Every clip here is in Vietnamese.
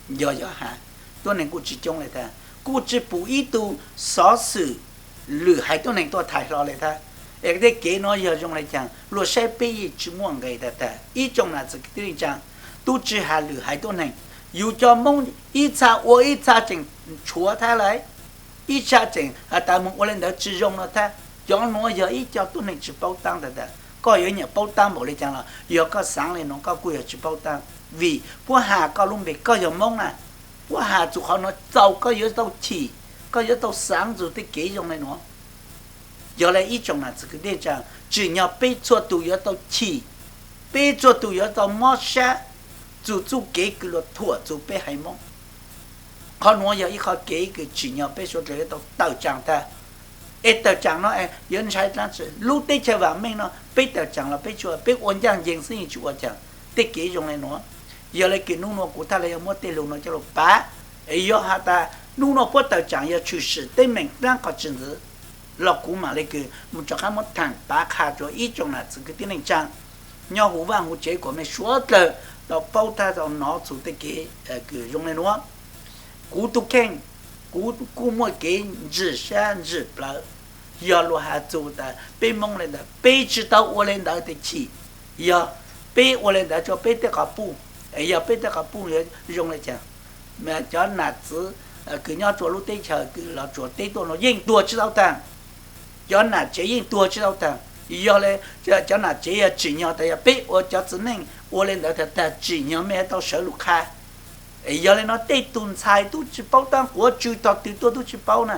giờ giờ hà tôi này cũng chỉ trong lại ta cũng chỉ bù ít tu xóa sự lừa hai tôi này tôi thay lo lại ta cái kế nó giờ trong lại chẳng luật sẽ bị chỉ muốn cái ta ít trong là cái tiếng chẳng tu chỉ hà lừa hai tôi này dù cho mong ít xa chừng chúa thay lại ít xa chừng ta mong lên đó chỉ dùng nó ta cho nó giờ ít cho tôi này chỉ bao tăng ta có những nhà bao tăng bảo lại chẳng là giờ có sáng lên nó có quy chỉ bao tăng vì bữa hà có luôn bị có giờ mong nè bữa hà chủ họ nó giàu có giờ tao chỉ có giờ tao sáng rồi tới kế trong này nó giờ lại ít trong là cái đề chẳng chỉ nhau bây cho tụi giờ tao chỉ bây cho tụi giờ tao mót xa chủ kế cái luật thua chủ bây hay mong họ nói giờ ít họ kế cái chỉ nhau bây cho tụi giờ tao chẳng ta ít tao chẳng nó giờ sai ra lúc đấy chơi vào mình nó bây tao chẳng là bây cho bây ổn chẳng riêng sinh chúa chẳng tới kế trong này nó giờ lại cái nung nó của ta lại muốn tiền luôn nó cho nó bá ấy giờ họ ta nung nó bắt đầu chẳng giờ chịu sự tên mình đang có chuyện gì lọc cú mà lại cái một chỗ khác một thằng bá khá cho ít trong là cái tiếng này chẳng nhau hú vàng hú chế của mình số tờ đó bao ta đó nó chủ tới cái dùng này nó cú tu khen cú mua cái日山日了giờ lo hà chủ ta被蒙来的被知道我来的的起giờ被我来的就被这个布giờ bây giờ các phụ nữ dùng lại chẳng mà cho nạt chứ cứ nhau chùa lúc tây chờ cứ là chùa tây tôi nó yên tua chứ đâu ta cho nạt chế yên tua chứ đâu ta giờ này cho nạt chế chỉ nhau tại bây ở cho chính mình ở lên đó ta chỉ nhau mấy tao sợ lục khai giờ này nó tây tuần sai tôi chỉ bao tăng của chui tao từ tôi chỉ bao nè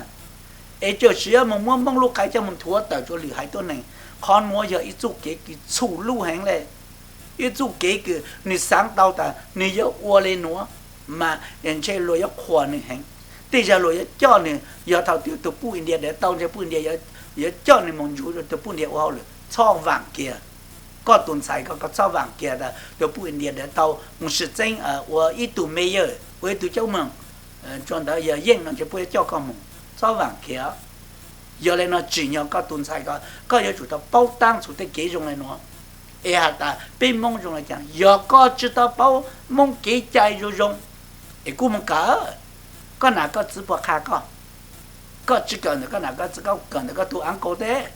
ấy chờ xíu mà muốn lục khai cho mình thua tao cho lì hai tôi này con mua giờ ít chút cái chủ lưu hàng này ít chút cái你想到的你要窝lên nó mà人家落要khoa này hành bây giờ落要叫你要到都不应该的到这不应该要叫你蒙住都不应该好了超万kia có tuần sai có超万kia的都不应该的到我是真我一度没有我一度叫蒙转到要应了就不要叫个蒙超万kia giờ lên nó chỉ nhau có tuần sai có要主到包当主的几种来nó ta bên mong dùng là chẳng giờ có chỉ tao bao mong kế chạy rồi dùng để cú mong có nào có chỉ bỏ khá có chỉ cần có nào có chỉ cần có tu ăn cổ thế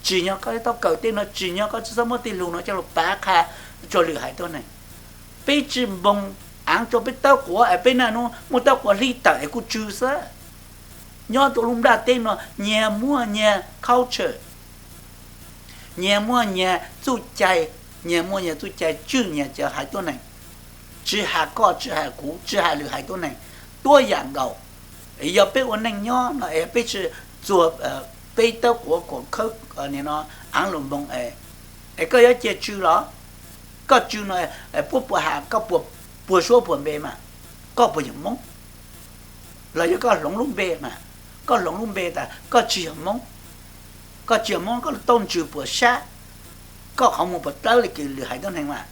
chỉ nhau có tao cầu tên nó chỉ nhau có chỉ sao mất tiền luôn nó cho nó bá khá cho lừa hại tôi này bây chỉ mong ăn cho biết tao của ở bên nào nó một tao của ly tại cú chưa sao nhau tụi lùng đã tên nó nhà mua nhà culture nhà mua nhà tu chạy nhà mua nhà tu chạy chưa nhà chờ haiตัวnày chỉ hai có chỉ hai cũ chỉ hai lừa haiตัวnàyตัวอย่างđầu giờ bây giờ này nhó nó bây giờ做bây tao của khớp này nó ăn lồng bông có giá trị chưa đó có chưa nó bút hà có bút số bút bê mà có bút những mông là có lồng lung bê mà có lồng lung bê ta có chỉ mông có chiều mong có tôn trừ bữa sát có không một bữa tới là kiểu lừa hai đứa này mà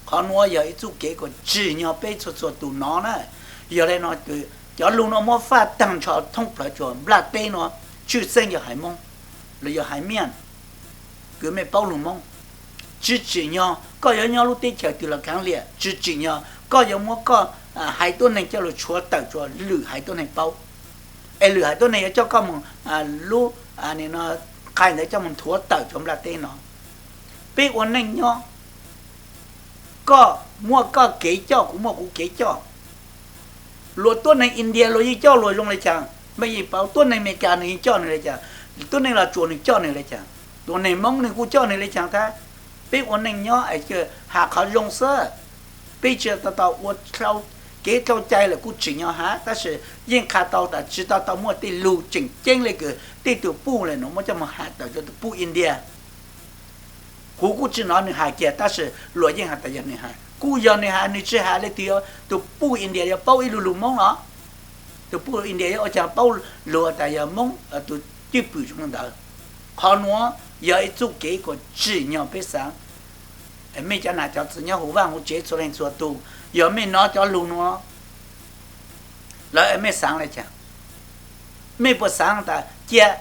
họ nói giờ ít chút kế còn chỉ nhau bé cho tụi nó nè giờ đây nó cứ cho luôn nó mua phát tăng cho thông phải cho là bé nó chưa sinh giờ hai mong là giờ hai miền cứ mấy bao luôn mong chỉ nhau có giờ nhau lúc tết chờ từ là kháng liệt chỉ nhau có giờ mua có hai đứa này cho là chúa tạo cho lừa hai đứa này bao lừa hai đứa này cho con một lúc này nó khai để cho mình thua tờ chúng là tên nó biết ổn định nhá có mua có kế cho cũng mua cũng kế cho lúa tuần này India lúa gì cho lúa luôn này chẳng mấy gì bảo tuần này mấy cái này cho này này chẳng tuần này là chuột này cho này này chẳng tuần này mong này cũng cho này này chẳng ta biết ổn định nhá ấy chứ hạ khó dùng sơ bây giờ tao uất sau kế theo chạy là cũng chỉ nhau hả ta sẽ riêng khá tao đã chỉ tao mua tiền lưu chỉnh chênh lên cái tiền từ pu này nó mới cho mà hạt tao cho pu India cú cũng chỉ nói này hạt kia ta sẽ lội riêng hạt tại giờ này hạt cú giờ này hạt này chỉ hạt lấy tiền từ pu India giờ bao ít lù mông nó từ pu India ở chẳng bao lùa tại giờ mông từ tiếp bự trong đó họ nói giờ ít chút kế của chỉ nhau biết sáng mấy cha nào cho nhau hú vàng hú chế cho lên cho tu giờ mấy nó cho luôn nó lại mấy sáng lại chẳng mấy bữa sáng ta chia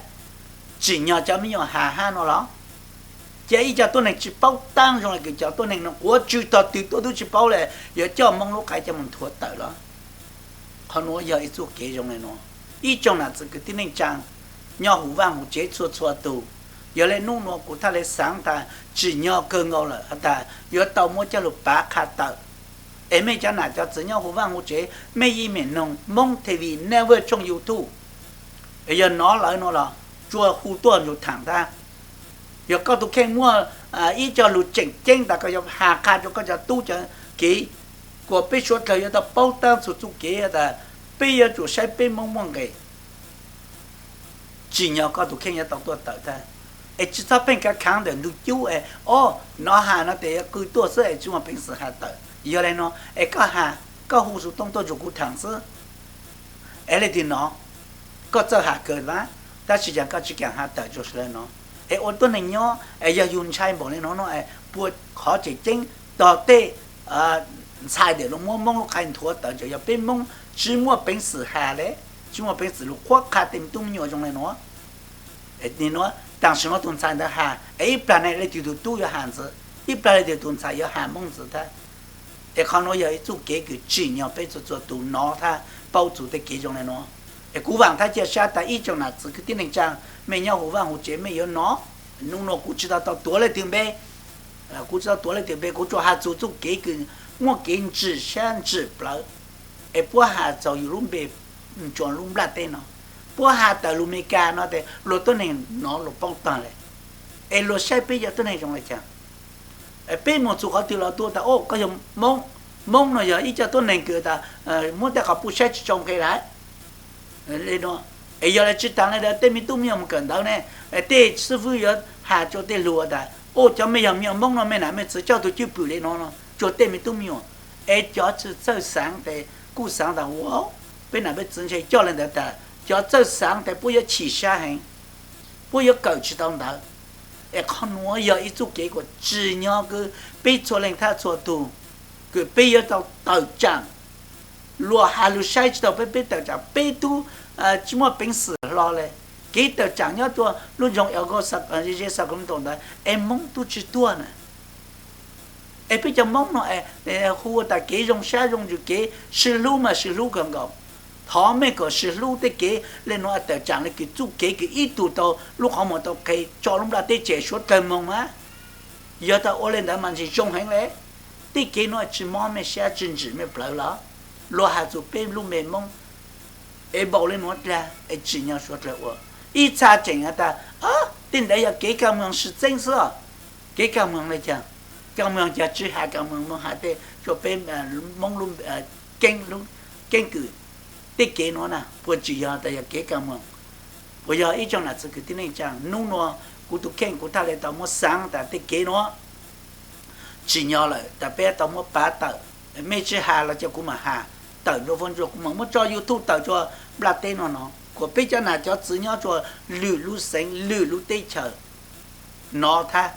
chỉ nhau cho mấy nhau hà nó đó chỉ ý cho tôi này chỉ bao tăng rồi cái cho tôi này nó quá chữ tao từ tôi chỉ bao là giờ cho mong lúc cái cho mình thua tới đó họ nói giờ ít số kế trong này nó ít trong là cái tin nên trang nhau hủ vàng hủ chế chua chua tù giờ lên nung nó của ta lấy sáng ta chỉ nhau cơ ngầu là ta giờ tàu mua cho lục bá khát tờ em mấy cho nào cho chỉ nhau hủ vàng hủ chế mấy gì miền nông mong thì vì never trong YouTube giờ nó lại nó là chua hủ tuần rồi thẳng ta giờ có tụ khen mua ít cho lụt chỉnh ta có cho hà khát cho có cho tu cho kỹ của bây số thời giờ ta bao tăng số tu kỹ ta bây giờ chủ sai bây mong mong cái chỉ nhờ có tụ khen giờ tao tua tới ta chỉ sao bên cái kháng để lụt chú nó hà nó để cứ tua sữa chúng mà bên sự hà tới giờ này nó có hà có hồ số tông tôi chủ cụ thẳng sữa là thì nó có cho hà cờ lá ta chỉ chẳng có chỉ càng hà tới cho sữa nó ô tô này nhó giờ dùng chai bỏ lên nó buộc khó chỉ chính tao tê sai để nó mong nó khai thua tới cho bên mong chỉ mua bên sự hà đấy chỉ mua bên sự lúc khoác khai tìm tung nhiều trong này nó thì nó当时我东山的哈，一般呢就都有汉子，一般呢就东山有汉蒙字的，看我有一组给个纸尿被做都拿它包住的给种来喏，古往他就下达一种呢，这个电能讲，没鸟古往我姐妹有拿，弄了古知道到多了点呗，古知道多了点呗，古做下做给个我给你纸相纸不了，不下就有弄呗，做弄不了的喏。bữa hà tại lũ mấy cá nó để lúa tôi này nó lúa bông tàn lại, lúa sai bây giờ tôi này trong này chẳng, bên một số họ từ lúa tôi ta có dùng mông nó giờ ít cho tôi này cứ ta muốn ta học bút sai trong cái đấy, lên nó, giờ là chỉ tăng này là tên mình tu miệng một cần đâu này, tên sư phụ giờ hà cho tên lúa ta, cho mấy giờ miệng mông nó mấy nào mấy chỉ cho tôi chịu bự lên nó, cho tên mình tu miệng, cho chỉ sơ sáng để cú sáng ta wow, bên nào bên chân chơi cho lên ta cho这上的不要起下很，不要狗去当头，看我要一组结果，只要个被做人他做多，个被要到斗争，落下路晒知道被斗争，被都怎么平时了嘞？给斗争要做，路上有个这些什么懂的，梦都知道呢。bây giờ mong nó khu ta kế trong xa trong ju kế sự lưu mà sự lưu gần gần họ mới có sự lưu tới kế lên nó tự chẳng là cái chú kế cái ít tụ tao lúc họ mà tao cái cho lúc đã tới trẻ suốt cơn mong á giờ tao ô lên đã mang gì trong hành lẽ tới kế nó chỉ mong mới xa chân chỉ mới bỡ lắm lo hạt chú bên lúc mềm mong bảo lên nó ra chỉ nhau suốt là ít xa chỉnh ta tin đấy là kế cảm ơn sự chân sự kế cảm ơn này chẳng cảm ơn cha chỉ hạ cảm ơn mong hạ thế cho bên mong luôn kinh cử tích kế nó nè vừa chỉ giờ tại kế cảm ơn bây giờ ít trong là sự cái này chẳng nung nó cụ tụ khen cụ ta lại tao mua sáng ta tích kế nó chỉ nhớ lại ta bé tao mua bá tờ mấy chỉ hạ là cho cụ mà hạ tờ nó vẫn cho cụ mà muốn cho YouTube tờ cho bla tên nó của bây giờ là cho chỉ nhớ cho lử sinh lử tây chờ nó tha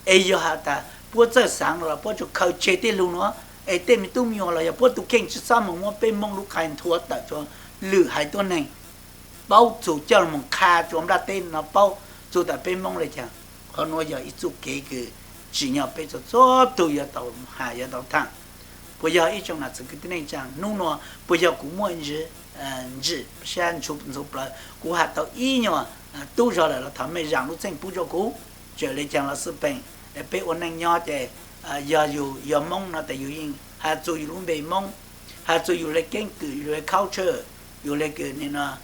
giờ hạ ta bữa giờ sáng rồi bữa cho khâu chế tên luôn nó tên mình tu nhiều là bữa tụ khen chỉ sao mà mua bên mong lúc khai thua tại cho lử hai tuần này bao chủ cho một kha cho ra tên nó bao chủ tại bên mong lại chẳng còn nói giờ ít chút kế cái chỉ nhau bên cho tụ giờ tàu hai giờ tàu thang bây giờ ít trong là sự cái này chẳng nung nó bây giờ cũng mua gì sáng chụp là cũng hạt tàu ít nhau tu rồi là thằng mày rằng lúc sinh bù cho cũ trở lại chẳng là sự bệnh bé ôn anh nhỏ thì giờ mong nó tại vì hạt chú ý luôn về mong hạt chú ý lại kiến cử lại culture rồi lại cái này nó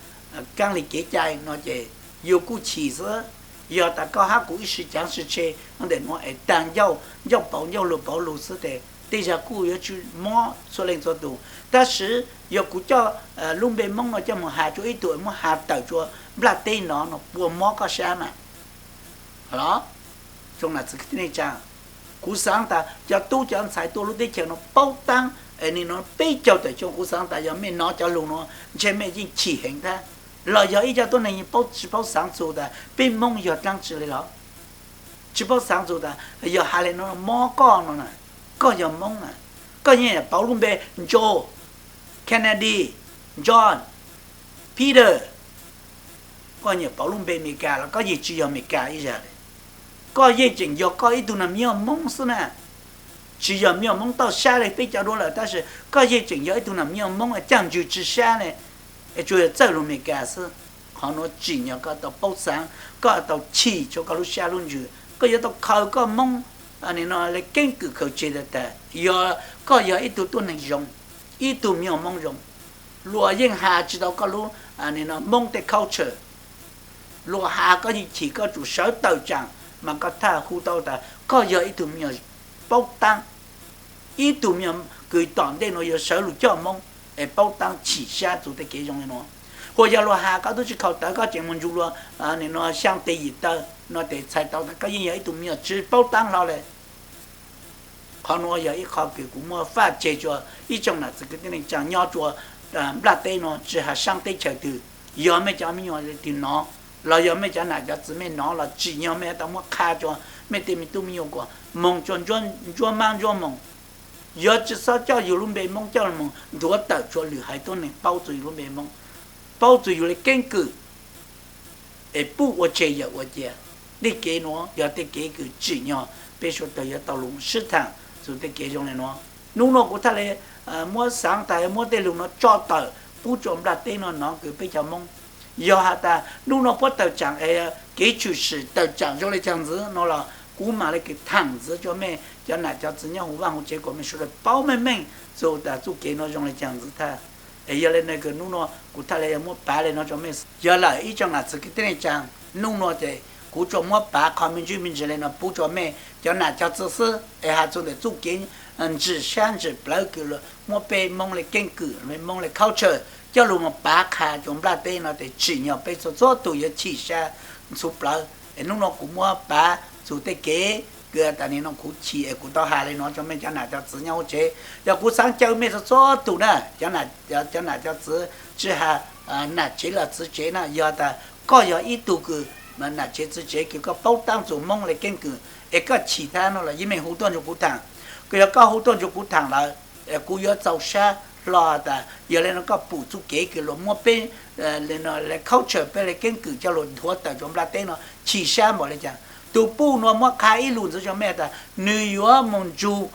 càng lại kế trai nó chỉ yêu cú chỉ sữa giờ ta có hát cú sự chẳng sự chơi nó để nó tàn dâu bảo lục sữa để bây giờ cú yêu chú mò số lên số đủ ta sử giờ cú cho luôn về mong nó cho một hạt chú ý tuổi một hạt tờ cho là tên nó buồn mò có sao mà đó trong là cái này chẳng cú sáng ta cho tu cho anh xài tu lúc đấy nó bao tăng nên nó bây giờ tại trong cú sáng ta giờ mình nó cho luôn nó trên mình chỉ hình ta là giờ ý cho tôi này bao sáng rồi ta bên mong giờ trang trí đó chỉ bao sáng rồi ta giờ hai lên nó mò con nó này có giờ mong này có như là bảo luôn về Joe Kennedy John Peter có như bảo luôn về Mỹ cả là có gì chỉ giờ Mỹ cả ý giờ có dây chỉnh do có ít tu nằm nhiều mông xí nè chỉ giờ nhiều mông tao xa này bây giờ đó là ta sẽ có dây chỉnh do ít tu nằm nhiều mông ở chẳng chịu chỉ xa này ở chỗ giờ luôn mấy cái sự họ nói chỉ nhớ có tao bốc sáng có tao chỉ cho có lúc xa luôn chứ có giờ tao khâu có mông anh nói là kinh cử khẩu chế được ta giờ có giờ ít tu này dùng ít tu nhiều mông dùng lúa yên hà chỉ đâu có lúc anh nói mông the culture lúa hà có gì chỉ có chủ sở tàu chẳng mà có tha khu tàu ta có giờ ít tu nhiều bốc tăng ít tu nhiều cười tỏn đây nó giờ sở lúa cho mông để bốc tăng chỉ xa chủ cái dùng này nó hồi giờ lúa hà có tôi chỉ khẩu tới có chuyện mình lúa anh nói sang tây gì tơ nó để xài tàu ta có gì ít tu nhiều chỉ bốc tăng lo này họ nói giờ ít khó kiểu cũng mua phát chế cho ít trong là cái này chẳng nhau cho là tây nó chỉ là sang tây chờ từ giờ mấy cháu mới nói thì nó là giờ mấy cháu này cho chỉ mấy nó là chỉ nhau mấy tao mua khai cho mấy tiền mình tu nhiều quá mong cho mang cho mong giờ chỉ sao cho nhiều luôn bề mong cho mong đùa tờ cho lửa hai tuần này bao tuổi luôn bề mong bao tuổi là kinh cử để bu ở chế giờ ở chế đi kế nó giờ đi kế cứ chỉ nhau bây giờ tới giờ tao luôn sức thẳng rồi đi kế trong này nó nung nó của ta là mua sáng tại mua tê luôn nó cho tờ bu trộm đặt tên nó cứ bây giờ mong giờ hả ta nung nó bắt tờ chẳng cái chủ sự tờ chẳng cho lại chẳng giữ nó là cú mà lại cái thẳng giữ cho mẹ cho nãy cho tự nhiên hùng vang hùng chế của mình số là bao mình rồi ta chú kế nó trong lại chẳng giữ ta giờ lên này cái nung nó của ta là mua bán lên nó cho mẹ giờ là ý trong là cái tên này chẳng nung nó thì cú cho mua bán họ mình chú mình chỉ lên nó bu cho mẹ cho nãy cho tự sự hà cho để chú kế chỉ sáng chỉ bao cái là mua bê mong lại kinh cử mong lại culture cho luôn một bá khá chúng ta tên nó để chỉ nhau bê số tuổi chỉ xa số bao lúc nó cũng mua bá số tế kế cái ta nên nó cũng chỉ cũng tao hà lên nó cho mấy cho nào cho tự nhau chế giờ cũng sáng chơi mấy số tuổi nè cho nào cho chỉ hà nè chế là tự chế nè giờ ta có giờ ít tuổi cứ mà nè chế tự chế kiểu có bao tăng số mong lại kinh cử cái chỉ ta nó là như mình hỗ trợ cho cụ thằng cái có hỗ trợ cho cụ thằng là cụ giờ giàu xa lo ta giờ lên nó có phụ chú kế cái lo mua bên lên nó là culture bên là kinh cử cho lo thua ta chúng ta tên nó chỉ xa mà lại chẳng tu bu nó mua khai luôn cho mẹ ta New York mong chú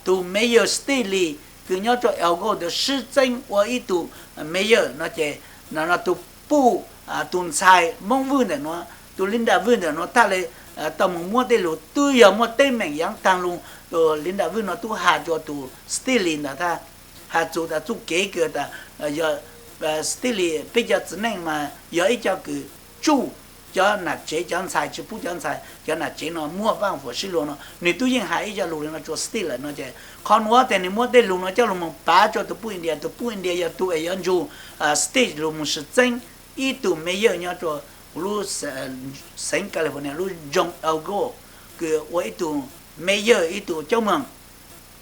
tu mayor Staley cứ nhớ cho algo được sự tranh của ý tu mayor nó chế nó tu bu tuần sai mong vui này nó tu Linda vui này nó ta lại tao mua tên lo tu giờ mua tên mình yang tăng luôn rồi Linda vui nó tu hà cho tu Staley là ta hà chủ đã chủ kế cái ta giờ Staley bây giờ chỉ nên mà giờ ít cho cái chủ cho là chế cho xài chứ不cho xài cho là chế nó mua vàng của xí luôn nó nếu tôi yên hải cho luôn nó cho Staley nó chế còn mua thì nếu mua tên luôn nó cho luôn một bá cho tụi bu India giờ tụi ấy ăn chú stage luôn một sự tranh ít tụi mấy giờ nhau cho lu sinh California lu John Algo cái ấy tụi mấy giờ ít tụi cho mừng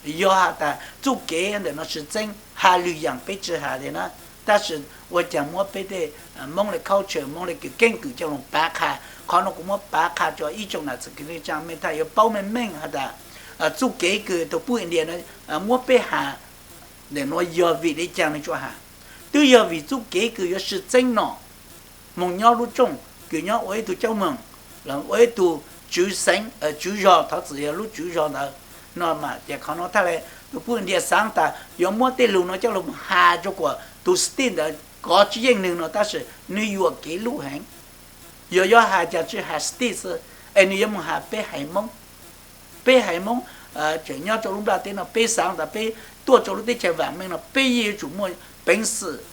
giờ ta做给人的那是真哈旅养被治下的呢，但是我讲我被的蒙了 culture 蒙了个根据叫弄白卡，可能我们白卡叫一种呢，这个你讲没他有包门门哈的，做给个都不一定呢，我被下，的我要为你讲的做下，都要为做给个要是真喏，蒙鸟路中，个鸟我都叫蒙，然后我都主神主要他只要路主要的。nó mà đểเขาnói thay tôi buôn địa sáng ta giống mua tên luôn nó cho luôn hà cho quả tôi tin là có chỉ riêng nữa nó ta sẽ New York cái lũ hàng giờ hà cho chỉ hà States anh em muốn hà bé hải mông chỉ nhau cho lúc đó tên nó bé sáng ta bé tua cho lúc đấy chạy vàng mình nó bé gì chủ mua bánh sử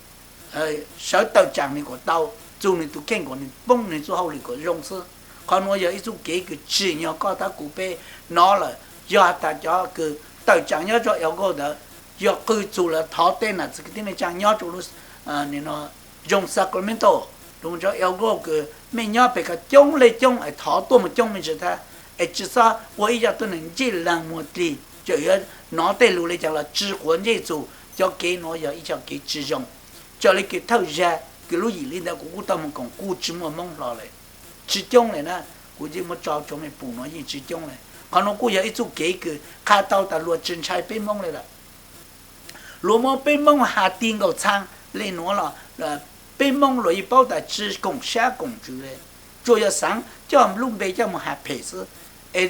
sở tàu chẳng này của tàu dùng này tôi khen của này bông này cho hậu này của rong sư còn nói giờ ít chút cái chỉ nhau có ta cụ bé nó là giờ ta cho cứ tàu chẳng nhớ cho yêu cầu đó giờ cứ chủ là tháo tên là cái tên này chẳng nhớ chủ lúc nên nó dùng Sacramento đúng cho yêu cầu cứ mình nhớ phải cái chống lấy chống ấy tháo tôi một chống mình sẽ ta ấy chỉ sao tôi giờ tôi nên chỉ làm một tí cho nó tên lúc này chẳng là chỉ huấn dễ chủ cho cái nó giờ ít cho cái chỉ dùng cho lấy cái thâu ra cái lúc gì lên đó cũng tâm còn cú chỉ một mong lo lại chỉ chống này nè cũng chỉ một trò cho mình bù nó gì chỉ chống này còn nó cũng vậy chút kế cứ khai tàu ta luật chân trái bên mông này là luật mông bên mông hà tiên cầu sang lên nó là bên mông rồi bao ta chỉ cùng xa cùng chữ này 做要sáng cho lúc bây cho một hạt phê sư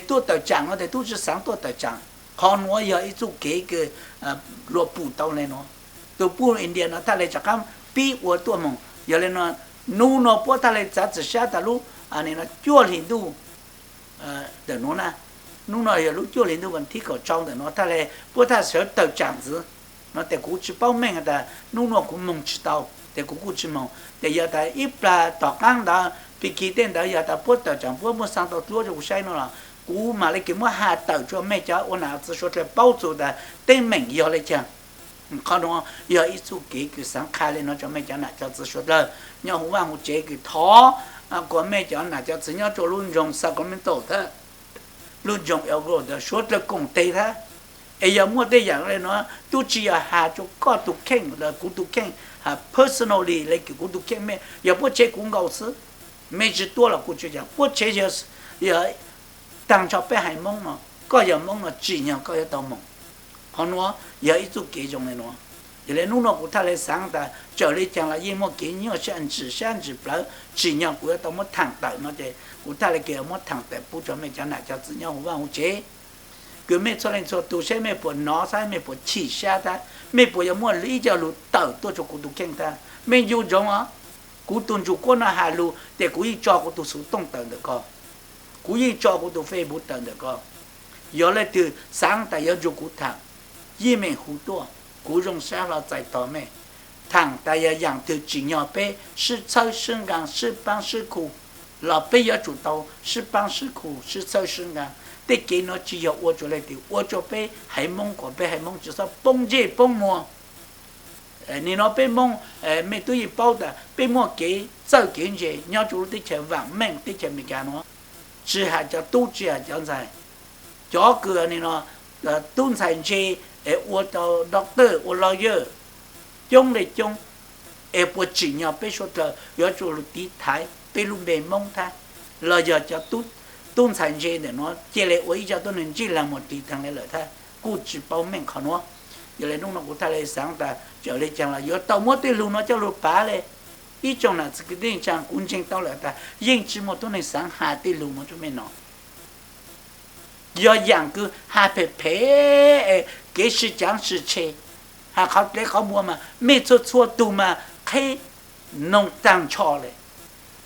tôi tờ chẳng nó thì tôi chỉ sáng tôi tờ chẳng còn nó giờ ít chút cái lúa bù tàu này nó tôi bù India nó ta lại chắc cam bị của tôi mong giờ lên nó nu nó bố ta lại giá trị xa ta lúc này nó chua liền tu để nó na nu nó giờ lúc chua liền tu vẫn thích ở trong để nó ta lại bố ta sẽ tờ chẳng chứ nó để cũng chỉ bao mình ta nu nó cũng mong chỉ tàu để cũng chỉ mong để giờ ta ít là tọt căng đó bị kỳ tên đó giờ ta bố tờ chẳng bố mua sang tàu tua cho sai nó là cú mà lấy cái mua hạt tàu cho mẹ cháu ôn nào chỉ số là bao nhiêu là tên mình giờ lấy chẳng còn nó giờ ít số cái sáng khai lên nó cho mẹ cháu nãy cho chỉ số là nhau hôm qua một chế cái thó của mẹ cháu nãy cho chỉ nhau cho luôn dùng sao có mình tổ thế luôn dùng eo gỗ đó số là cùng tây thế ấy giờ mua tây dạng lên nó tu chỉ là hạt cho có tu khen là cú tu khen personally lấy cái cú tu khen mẹ giờ bố chế cũng ngầu xứ mẹ chỉ tua là cú chế chẳng bố chế giờ tăng cho bé hải mông mà có giờ mông là chỉ nhau có giờ tàu mông họ nói giờ ít chút kế trong này nó giờ này lúc nào cũng thay lại sáng ta trở lại chẳng là gì mà kế nhau sang chỉ bảo chỉ nhau cũng tao mất thẳng tại nó để cũng thay lại kế mất thẳng tại bố cho mẹ cha này cho tự nhau vào chế cứ mẹ cho nên cho tôi sẽ mẹ buồn nó sai mẹ buồn chỉ xa ta mẹ buồn giờ muốn lý cho lũ tàu tôi cho cụ tụ khen ta mẹ yêu giống á cụ tuân chủ con là hà lũ để cụ ý cho cụ tụ số tông tàu được con cú yên cho cụ tụ phê bút tận được con giờ lại từ sáng tại giờ chụp cụ thằng y mình hú tua cú dùng sáng là tại tỏ mẹ thằng tại giờ养từ chỉ nhỏ bé是操生感是帮是苦老bé giờ chủ tàu是帮是苦是操生感để cái nó chỉ có ô cho lại thì ô cho bé hải mông của bé hải mông chỉ sao bông dê bông mùa nên nó bé mông mẹ tôi bao đã bé mua cái sao cái gì nhau chủ để chơi vàng mèn để chơi mấy cái nó chỉ hạt cho tu chỉ hạt cho sai cho cửa này nó tuân thành chi ô tô doctor ô lawyer chung để chung bộ chỉ nhau bé số tờ giờ chủ lực tí thái bé luôn bề mông thái là giờ cho tuân thành chi để nó chỉ lấy ấy cho tôi nên chỉ là một tí thằng này lợi thay cú chỉ bao mình khó nó giờ lấy lúc nào cũng thay lấy sáng ta trở lại chẳng là giờ tàu mất tiền luôn nó cho lụt phá lên ý trong là cái tình trạng cũng chính tao là ta nhưng chỉ một tuần này sáng hai tỷ lù một chút mình nó giờ dạng cứ hai phê cái sự chẳng sự chế họ lấy họ mua mà mấy chỗ chua tù mà khi nông tăng cho này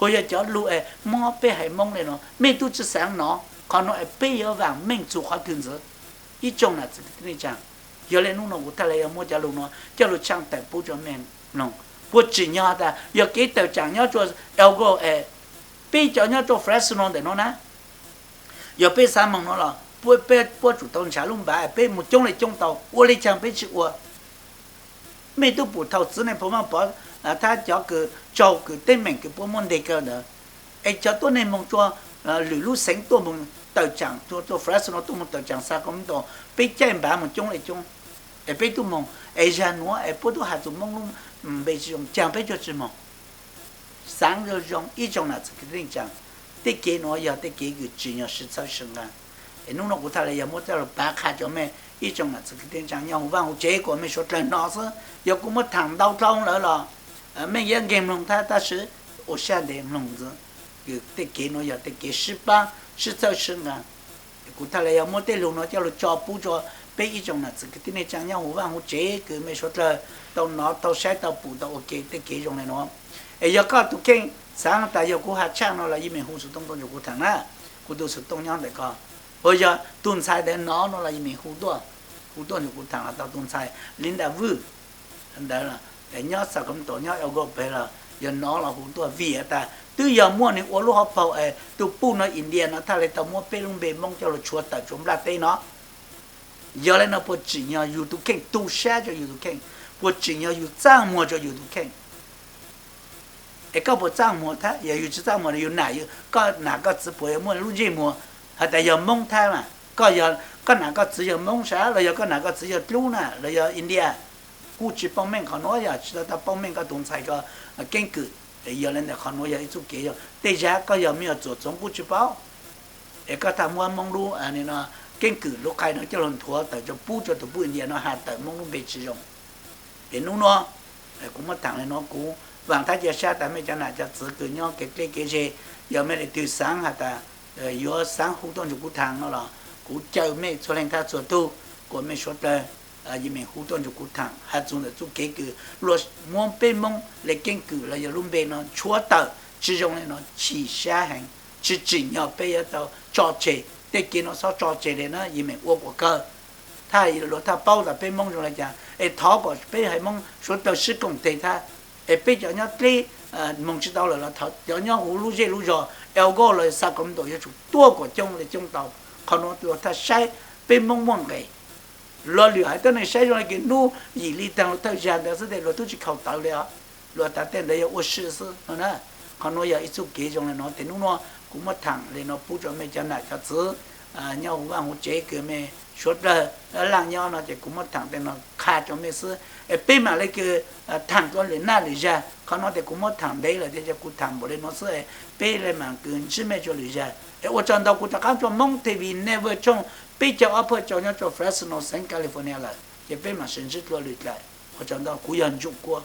bây giờ cho lù mua bé hay mong này nó mấy tu chỉ sáng nó còn nó bé ở vàng mình chủ họ thường giờ ý trong là cái tình trạng giờ lên lúc nào cũng ta lấy mua cho lù nó cho lù trang tại bố cho mình nông bố chỉ nhau ta giờ cái tờ chẳng nhau cho elgo bây giờ nhau cho fresh để nó ná giờ bây sáng mong nó là bố chủ tàu trả luôn bà bây một trong này trong tàu ô lấy chẳng bây chịu ô mấy tôi bù thầu xứ này bố mà bỏ ta cho cái tên mình cái bố môn đề cơ nữa cho tôi này mong cho lũ lũ sáng tôi mong tờ chẳng cho fresh tôi mong tờ chẳng sao cũng tôi bây chạy bà một trong này trong bây tôi mong ra nữa bố tôi hạt tôi mong luôn bây giờ chẳng bây giờ chỉ mong sáng giờ dùng ý trong là cái tình trạng để cái nó giờ để cái chỉ nhau sự sao sinh ra lúc nào cũng thay lại giờ muốn cho bà khai cho mẹ ý trong là cái tình trạng nhau vang chế của mẹ số lần nó chứ giờ cũng mất thằng đau trong nữa là mẹ giờ game lòng ta sẽ ở xa để lòng chứ để cái nó giờ để cái sự sao sinh ra cũng thay lại giờ muốn để lòng nó cho bù cho bây giờ trong là cái tình trạng nhau vang chế cứ mẹ số lần tao sẽ tao bù tao ok để cái trong này nó giờ có tụi kinh sáng tại giờ cô hạt trang nó là gì mình không sử dụng cho cô thằng na cô tôi sử dụng nhau để coi bây giờ tuần sai đến nó là gì mình không cho cô thằng là tao tuần sai linh đã vư đó là để nhớ sao cũng tổ nhớ ở góc bên là giờ nó là không cho vì ta từ giờ mua này ô lô học bảo tụi pu nó India nó thay lại tao mua pe lông bề mong cho là chuột tại chúng là tây nó giờ lên nó bố chỉ nhớ YouTube kinh tu share cho YouTube kinh bố chỉ nhớ YouTube trang mua cho YouTube kinh cái bộ trang mua thà giờอยู่trang muaอยู่ไหนก็哪个直播mua录节目还得要蒙他嘛ก็哪个只有蒙啥了要ก็哪个只有录呢了要 India 估计方面可能要知道他方面个东西个根据有人可能要一组给大家ก็有没有做中估计包ก็ทำว่า蒙录อันนี้เนาะ根据ลูกใครเนาะจะลงทัวร์แต่จะปูจะตัวปู India เนาะหาแต่蒙录ไป使用เห็นนู้นเนาะกูมาต่างเลยเนาะกูvàng thái giờ xa tại mấy chỗ này cho tự cứ nhau cái gì giờ mấy để từ sáng hả ta giờ sáng hú tuần cho cú thằng nó là cú chơi mấy cho nên ta cho tu của mấy số đời như mình hú tuần cho cú thằng hạt dùng để chú kế cử luật muốn bên mông lấy kinh cử là giờ luôn bên nó chúa tờ chỉ dùng này nó chỉ xa hành chỉ nhau bây giờ tao trò chơi để kia nó sao trò chơi này nó như mình uống của cơ thay rồi ta bao là bên mông rồi là chả thọ của bên hay mông số tờ sư công thể ta bây giờ nhá đi mong chỉ đạo là thọ giờ nhá hú lú dê lú giò eo go là sao cũng đổi cho tua của trong là trong tàu còn nó tụi ta sai bên mông mông cái lo liệu hay tới này sai rồi cái nu gì li tăng tới giờ đó sẽ để lo tôi chỉ khẩu tàu đấy lo ta tên đấy ô sư sư nó còn nó giờ ít chút kế trong này nó thì nó cũng mất thẳng để nó bù cho mấy chân lại cho chứ nhau cũng ăn một chế cái mấy suốt đời làm nhau nó chỉ cũng mất thẳng để nó khai cho mấy sư bên mà lấy cái thẳng cho lên na lấy ra còn nó thì cũng mất thẳng đấy là để cho cụ thẳng bộ lên nó sư bên lên mà cứ chỉ mấy cho lấy ra我讲到古达看做蒙特维 never 中比较 upper 叫人做 Fresno San California 了，也被嘛甚至多来，我讲到古人中国。